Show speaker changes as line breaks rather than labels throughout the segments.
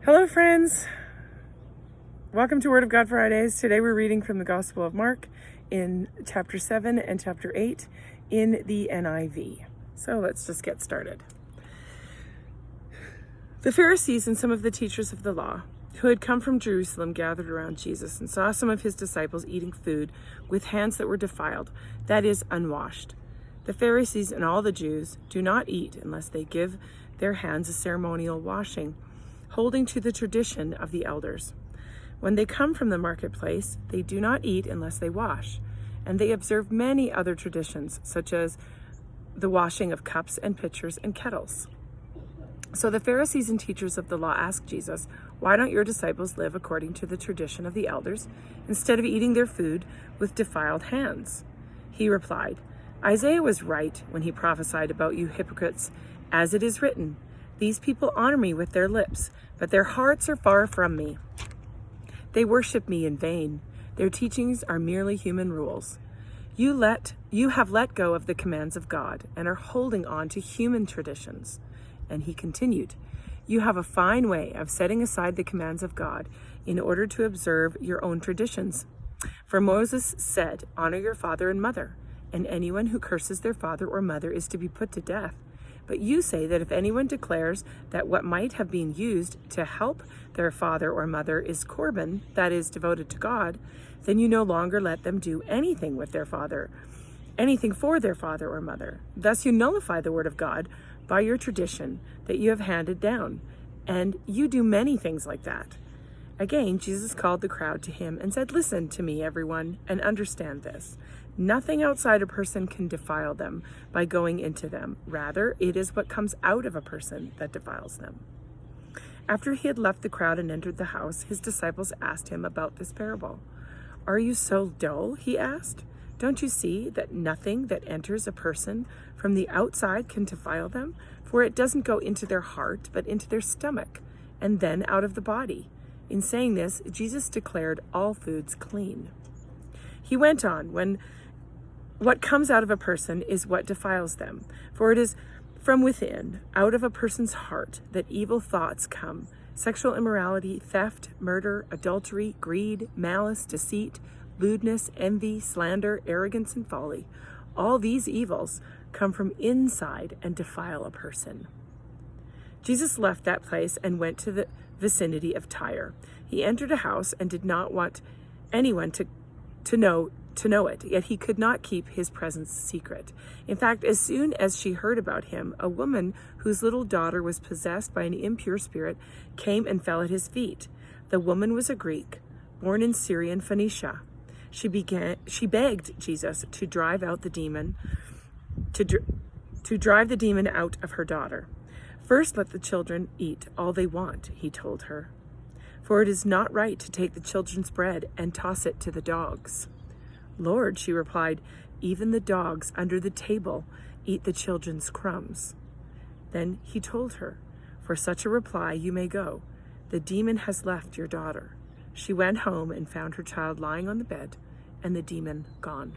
Hello, friends. Welcome to Word of God Fridays. Today we're reading from the Gospel of Mark in chapter 7 and chapter 8 in the NIV. So let's just get started. The Pharisees and some of the teachers of the law who had come from Jerusalem gathered around Jesus and saw some of his disciples eating food with hands that were defiled, that is, unwashed. The Pharisees and all the Jews do not eat unless they give their hands a ceremonial washing, holding to the tradition of the elders. When they come from the marketplace, they do not eat unless they wash, and they observe many other traditions, such as the washing of cups and pitchers and kettles. So the Pharisees and teachers of the law asked Jesus, "Why don't your disciples live according to the tradition of the elders, instead of eating their food with defiled hands?" He replied, "Isaiah was right when he prophesied about you hypocrites, as it is written, 'These people honor me with their lips, but their hearts are far from me. They worship me in vain. Their teachings are merely human rules. You have let go of the commands of God and are holding on to human traditions." And he continued, "You have a fine way of setting aside the commands of God in order to observe your own traditions. For Moses said, 'Honor your father and mother,' and anyone who curses their father or mother is to be put to death. But you say that if anyone declares that what might have been used to help their father or mother is korban, that is, devoted to God, then you no longer let them do anything for their father or mother. Thus you nullify the word of God by your tradition that you have handed down, and you do many things like that." Again, Jesus called the crowd to him and said, "Listen to me, everyone, and understand this. Nothing outside a person can defile them by going into them. Rather, it is what comes out of a person that defiles them." After he had left the crowd and entered the house, his disciples asked him about this parable. "Are you so dull?" he asked. "Don't you see that nothing that enters a person from the outside can defile them? For it doesn't go into their heart, but into their stomach, and then out of the body." In saying this, Jesus declared all foods clean. He went on, what comes out of a person is what defiles them. For it is from within, out of a person's heart, that evil thoughts come: sexual immorality, theft, murder, adultery, greed, malice, deceit, lewdness, envy, slander, arrogance, and folly. All these evils come from inside and defile a person. Jesus left that place and went to the vicinity of Tyre. He entered a house and did not want anyone to know it, yet he could not keep his presence secret. In fact, as soon as she heard about him, a woman whose little daughter was possessed by an impure spirit came and fell at his feet. The woman was a Greek, born in Syrian Phoenicia. She begged Jesus to drive the demon out of her daughter. "First, let the children eat all they want," he told her. "For it is not right to take the children's bread and toss it to the dogs." "Lord," she replied, "even the dogs under the table eat the children's crumbs." Then he told her, "For such a reply you may go. The demon has left your daughter." She went home and found her child lying on the bed, and the demon gone.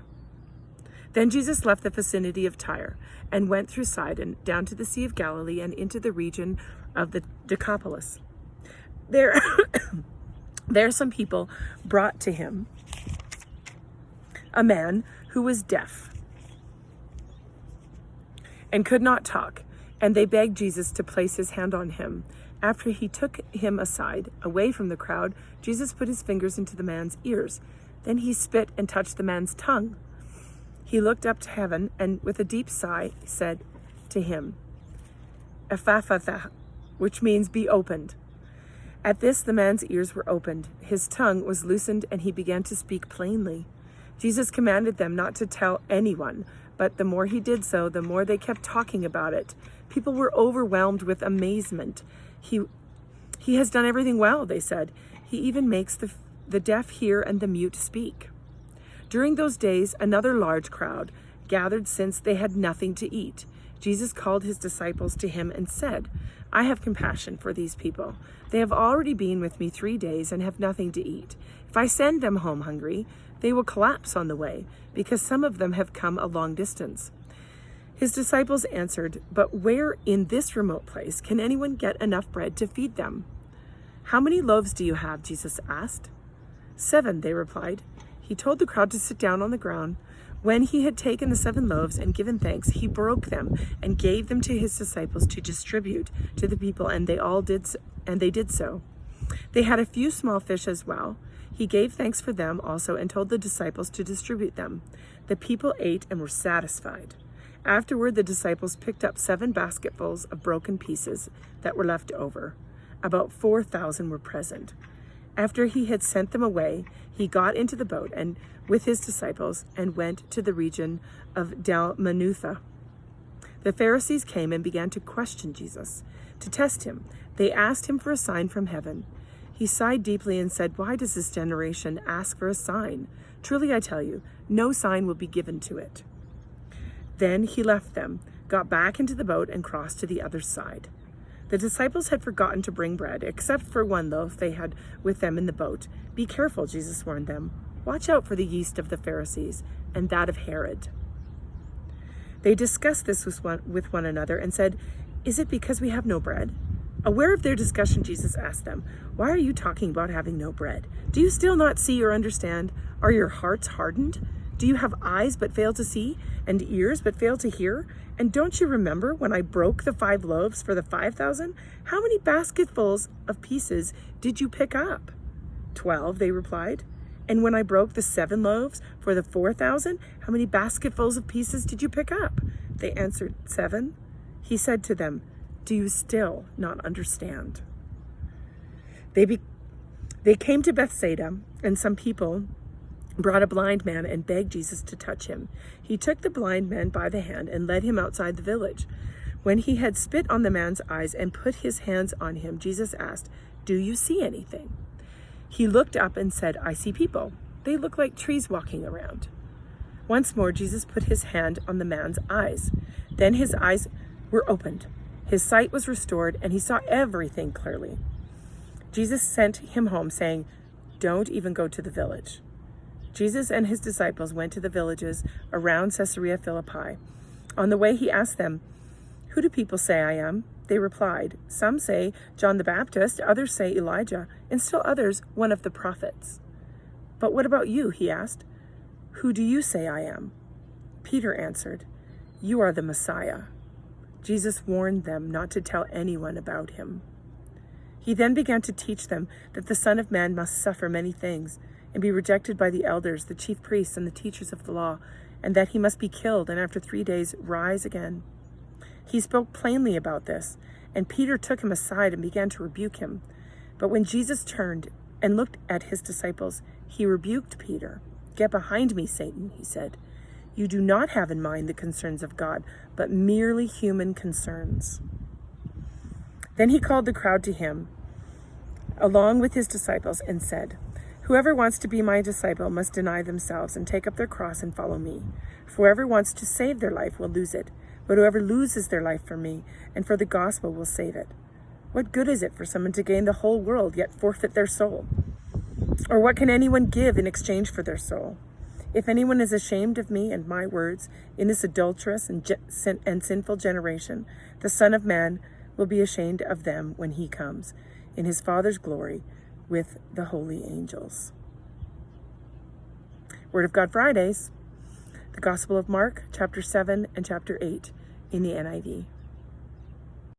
Then Jesus left the vicinity of Tyre and went through Sidon down to the Sea of Galilee and into the region of the Decapolis. There some people brought to him a man who was deaf and could not talk, and they begged Jesus to place his hand on him. After he took him aside, away from the crowd, Jesus put his fingers into the man's ears. Then he spit and touched the man's tongue. He looked up to heaven and with a deep sigh said to him, "Ephphatha," which means "be opened." At this the man's ears were opened, his tongue was loosened, and he began to speak plainly. Jesus commanded them not to tell anyone, but the more he did so, the more they kept talking about it. People were overwhelmed with amazement. He has done everything well, they said. He even makes the deaf hear and the mute speak. During those days, another large crowd gathered since they had nothing to eat. Jesus called his disciples to him and said, "I have compassion for these people. They have already been with me 3 days and have nothing to eat. If I send them home hungry, they will collapse on the way, because some of them have come a long distance." His disciples answered, "But where in this remote place can anyone get enough bread to feed them?" "How many loaves do you have?" Jesus asked. 7, they replied. He told the crowd to sit down on the ground. When he had taken the 7 loaves and given thanks, he broke them and gave them to his disciples to distribute to the people, and they did so. They had a few small fish as well. He gave thanks for them also and told the disciples to distribute them. The people ate and were satisfied. Afterward, the disciples picked up 7 basketfuls of broken pieces that were left over. About 4,000 were present. After he had sent them away, he got into the boat and with his disciples and went to the region of Dalmanutha. The Pharisees came and began to question Jesus. To test him, they asked him for a sign from heaven. He sighed deeply and said, "Why does this generation ask for a sign? Truly I tell you, no sign will be given to it." Then he left them, got back into the boat, and crossed to the other side. The disciples had forgotten to bring bread, except for 1 loaf they had with them in the boat. "Be careful," Jesus warned them. "Watch out for the yeast of the Pharisees and that of Herod." They discussed this with one another and said, "Is it because we have no bread?" Aware of their discussion, Jesus asked them, "Why are you talking about having no bread? Do you still not see or understand? Are your hearts hardened? Do you have eyes but fail to see, and ears but fail to hear? And don't you remember when I broke the 5 loaves for the 5,000? How many basketfuls of pieces did you pick up?" 12, they replied. "And when I broke the 7 loaves for the 4,000, how many basketfuls of pieces did you pick up?" They answered, 7. He said to them, "Do you still not understand?" They came to Bethsaida, and some people brought a blind man and begged Jesus to touch him. He took the blind man by the hand and led him outside the village. When he had spit on the man's eyes and put his hands on him, Jesus asked, "Do you see anything?" He looked up and said, "I see people. They look like trees walking around." Once more, Jesus put his hand on the man's eyes. Then his eyes were opened. His sight was restored, and he saw everything clearly. Jesus sent him home, saying, "Don't even go to the village." Jesus and his disciples went to the villages around Caesarea Philippi. On the way, he asked them, "Who do people say I am?" They replied, "Some say John the Baptist, others say Elijah, and still others one of the prophets." "But what about you?" he asked. "Who do you say I am?" Peter answered, "You are the Messiah." Jesus warned them not to tell anyone about him. He then began to teach them that the Son of Man must suffer many things and be rejected by the elders, the chief priests, and the teachers of the law, and that he must be killed and after 3 days rise again. He spoke plainly about this, and Peter took him aside and began to rebuke him. But when Jesus turned and looked at his disciples, he rebuked Peter. "Get behind me, Satan," he said. "You do not have in mind the concerns of God, but merely human concerns." Then he called the crowd to him, along with his disciples, and said, "Whoever wants to be my disciple must deny themselves and take up their cross and follow me. For whoever wants to save their life will lose it, but whoever loses their life for me and for the gospel will save it. What good is it for someone to gain the whole world yet forfeit their soul? Or what can anyone give in exchange for their soul? If anyone is ashamed of me and my words in this adulterous and sinful generation, the Son of Man will be ashamed of them when he comes in his Father's glory with the holy angels." Word of God Fridays, the Gospel of Mark, chapter 7 and chapter 8 in the NIV.